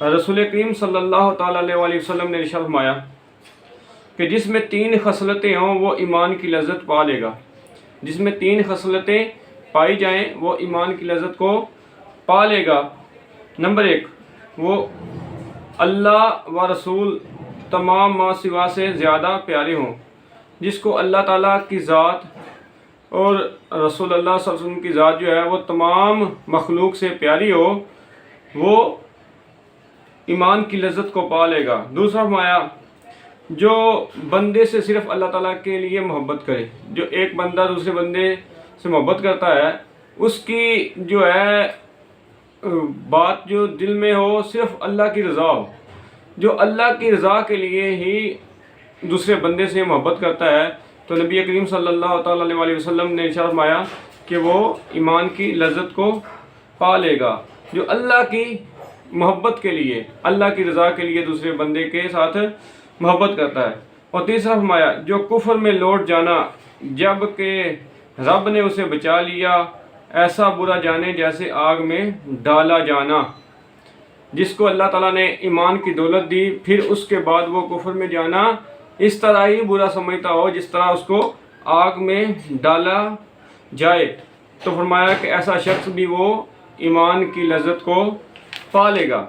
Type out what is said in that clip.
رسول کریم صلی اللہ تعالیٰ علیہ وسلم نے ارشاد فرمایا کہ جس میں 3 خصلتیں ہوں وہ ایمان کی لذت پا لے گا. جس میں 3 خصلتیں پائی جائیں وہ ایمان کی لذت کو پا لے گا. نمبر 1، وہ اللہ و رسول تمام ما سوا سے زیادہ پیارے ہوں. جس کو اللہ تعالیٰ کی ذات اور رسول اللہ صلی اللہ علیہ وسلم کی ذات جو ہے وہ تمام مخلوق سے پیاری ہو، وہ ایمان کی لذت کو پا لے گا. دوسرا فرمایا جو بندے سے صرف اللہ تعالیٰ کے لیے محبت کرے. جو ایک بندہ دوسرے بندے سے محبت کرتا ہے، اس کی جو ہے بات جو دل میں ہو صرف اللہ کی رضا ہو. جو اللہ کی رضا کے لیے ہی دوسرے بندے سے محبت کرتا ہے تو نبی کریم صلی اللہ تعالیٰ علیہ وسلم نے ارشاد فرمایا کہ وہ ایمان کی لذت کو پا لے گا. جو اللہ کی محبت کے لیے، اللہ کی رضا کے لیے دوسرے بندے کے ساتھ محبت کرتا ہے. اور تیسرا فرمایا جو کفر میں لوٹ جانا جب کہ رب نے اسے بچا لیا، ایسا برا جانے جیسے آگ میں ڈالا جانا. جس کو اللہ تعالیٰ نے ایمان کی دولت دی پھر اس کے بعد وہ کفر میں جانا اس طرح ہی برا سمجھتا ہو جس طرح اس کو آگ میں ڈالا جائے. تو فرمایا کہ ایسا شخص بھی وہ ایمان کی لذت کو پا لے گا.